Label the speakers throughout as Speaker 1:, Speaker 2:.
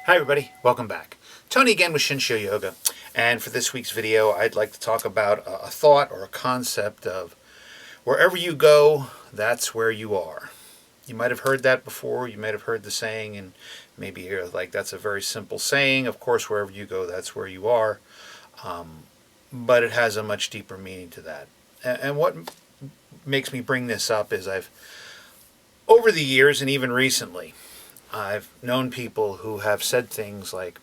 Speaker 1: Hi everybody, welcome back. Tony again with Shinsho Yoga, and for this week's video I'd like to talk about a thought or a concept of wherever you go, that's where you are. You might have heard that before, you might have heard the saying, and maybe you're like, that's a very simple saying, of course wherever you go, that's where you are, but it has a much deeper meaning to that. And what makes me bring this up is over the years and even recently, I've known people who have said things like,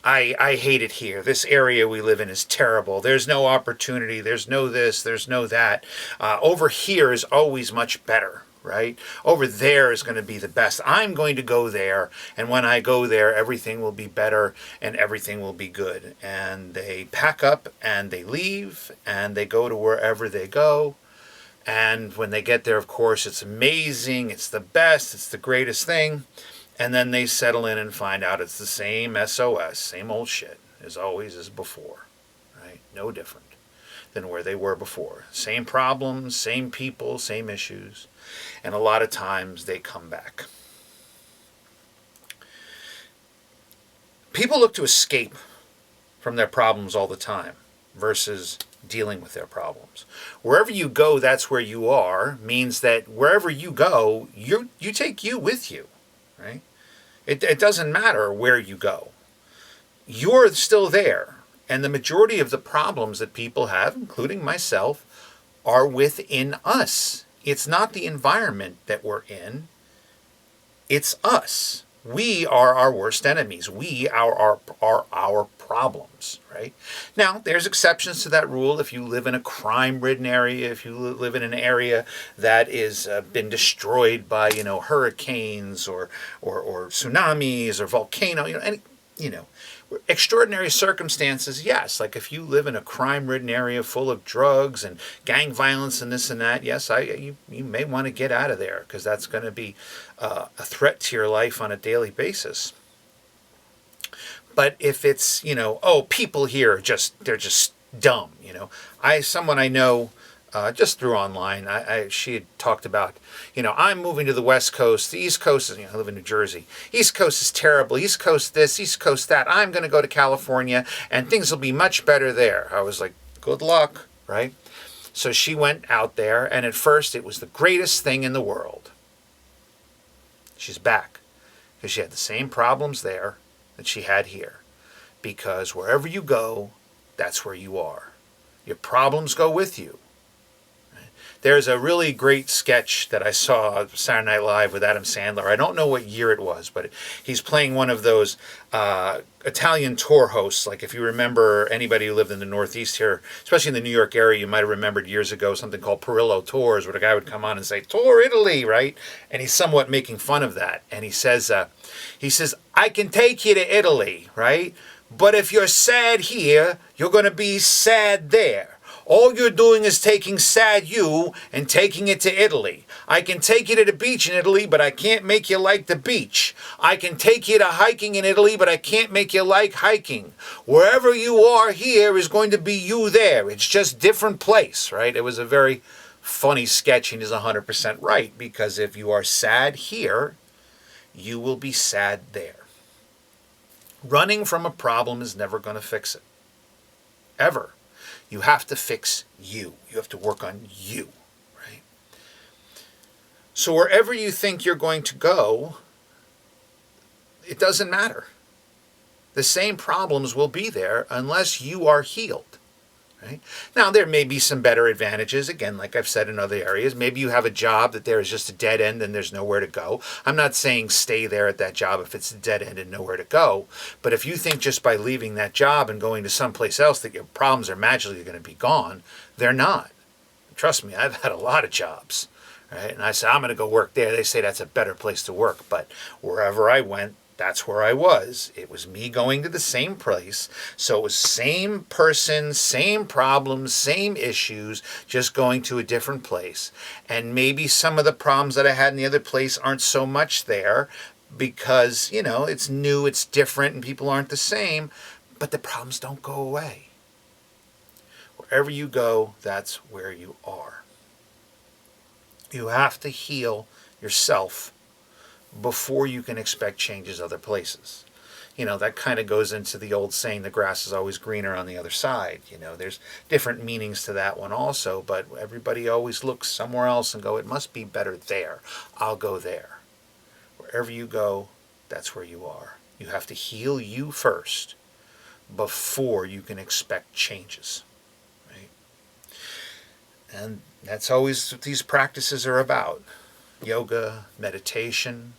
Speaker 1: I hate it here. This area we live in is terrible. There's no opportunity. There's no this. There's no that. Over here is always much better, right? Over there is going to be the best. I'm going to go there, and when I go there, everything will be better and everything will be good. And they pack up and they leave and they go to wherever they go. And when they get there, of course, it's amazing, it's the best, it's the greatest thing. And then they settle in and find out it's the same SOS, same old shit, as always as before, right? No different than where they were before. Same problems, same people, same issues. And a lot of times they come back. People look to escape from their problems all the time versus dealing with their problems. Wherever you go, that's where you are, means that wherever you go, you take you with you, right? It doesn't matter where you go. You're still there. And the majority of the problems that people have, including myself, are within us. It's not the environment that we're in. It's us. We are our worst enemies. We are our problems, right? Now, there's exceptions to that rule. If you live in a crime-ridden area, if you live in an area that is been destroyed by, hurricanes or tsunamis or volcano, extraordinary circumstances, yes. Like if you live in a crime-ridden area full of drugs and gang violence and this and that, yes, you may want to get out of there because that's going to be a threat to your life on a daily basis. But if it's, people here they're just dumb, someone I know just through online, she had talked about, I'm moving to the West Coast. The East Coast is, I live in New Jersey. East Coast is terrible. East Coast this, East Coast that. I'm going to go to California and things will be much better there. I was like, good luck, right? So she went out there and at first it was the greatest thing in the world. She's back because she had the same problems there that she had here. Because wherever you go, that's where you are. Your problems go with you. There's a really great sketch that I saw Saturday Night Live with Adam Sandler. I don't know what year it was, but he's playing one of those Italian tour hosts. Like if you remember anybody who lived in the Northeast here, especially in the New York area, you might have remembered years ago something called Perillo Tours, where the guy would come on and say, Tour Italy, right? And he's somewhat making fun of that. And he says, I can take you to Italy, right? But if you're sad here, you're going to be sad there. All you're doing is taking sad you and taking it to Italy. I can take you to the beach in Italy, but I can't make you like the beach. I can take you to hiking in Italy, but I can't make you like hiking. Wherever you are here is going to be you there. It's just different place, right? It was a very funny sketch and he's 100% right, because if you are sad here, you will be sad there. Running from a problem is never going to fix it. Ever. You have to fix you. You have to work on you, right? So wherever you think you're going to go, it doesn't matter. The same problems will be there unless you are healed. Right? Now, there may be some better advantages. Again, like I've said in other areas, maybe you have a job that there is just a dead end and there's nowhere to go. I'm not saying stay there at that job if it's a dead end and nowhere to go. But if you think just by leaving that job and going to someplace else that your problems are magically going to be gone, they're not. Trust me, I've had a lot of jobs. Right? And I said, I'm going to go work there. They say that's a better place to work. But wherever I went, that's where I was. It was me going to the same place. So it was same person, same problems, same issues, just going to a different place. And maybe some of the problems that I had in the other place aren't so much there because, it's new, it's different, and people aren't the same. But the problems don't go away. Wherever you go, that's where you are. You have to heal yourself before you can expect changes other places. That kind of goes into the old saying, the grass is always greener on the other side. There's different meanings to that one also, but everybody always looks somewhere else and go, it must be better there. I'll go there. Wherever you go, that's where you are. You have to heal you first before you can expect changes. Right? And that's always what these practices are about. Yoga, meditation.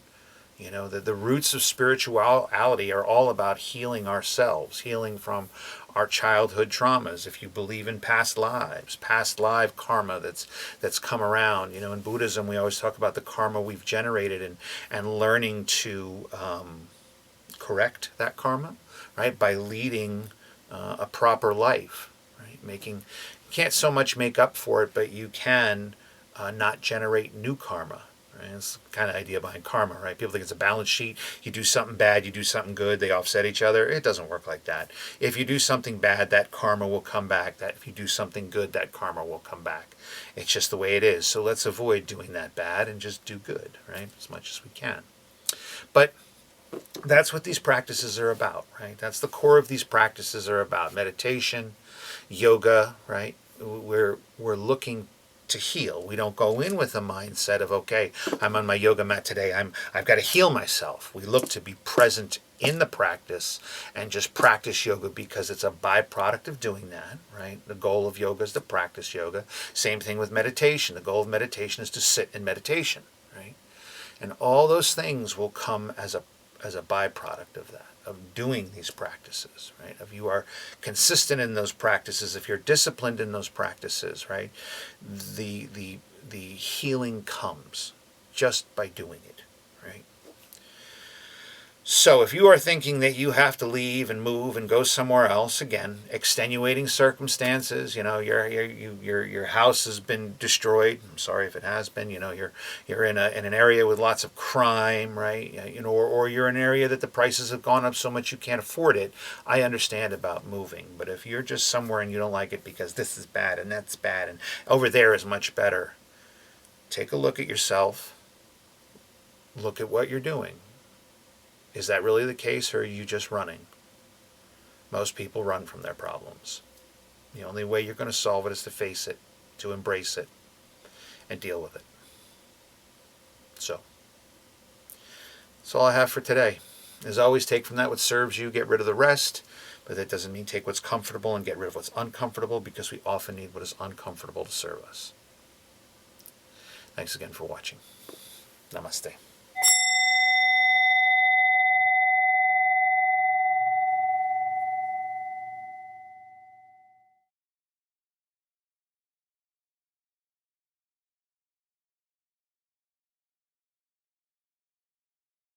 Speaker 1: The roots of spirituality are all about healing ourselves, healing from our childhood traumas. If you believe in past lives, past life karma that's come around. In Buddhism, we always talk about the karma we've generated and learning to correct that karma, right, by leading a proper life, right? You can't so much make up for it, but you can not generate new karma. Right? It's the kind of idea behind karma, right? People think it's a balance sheet. You do something bad, you do something good, they offset each other. It doesn't work like that. If you do something bad, that karma will come back. That if you do something good, that karma will come back. It's just the way it is. So let's avoid doing that bad and just do good, right? As much as we can. But that's what these practices are about, right? That's the core of these practices are about. Meditation, yoga, right? We're looking to heal. We don't go in with a mindset of, okay, I'm on my yoga mat today. I've got to heal myself. We look to be present in the practice and just practice yoga because it's a byproduct of doing that, right? The goal of yoga is to practice yoga. Same thing with meditation. The goal of meditation is to sit in meditation, right? And all those things will come as a byproduct of that, of doing these practices, right? If you are consistent in those practices, if you're disciplined in those practices, right, the healing comes just by doing it, right? So if you are thinking that you have to leave and move and go somewhere else, again, extenuating circumstances, your house has been destroyed. I'm sorry if it has been. You're in an area with lots of crime, right? Or you're in an area that the prices have gone up so much you can't afford it. I understand about moving, but if you're just somewhere and you don't like it because this is bad and that's bad and over there is much better, take a look at yourself. Look at what you're doing. Is that really the case, or are you just running? Most people run from their problems. The only way you're going to solve it is to face it, to embrace it, and deal with it. So, that's all I have for today. As always, take from that what serves you, get rid of the rest, but that doesn't mean take what's comfortable and get rid of what's uncomfortable, because we often need what is uncomfortable to serve us. Thanks again for watching. Namaste.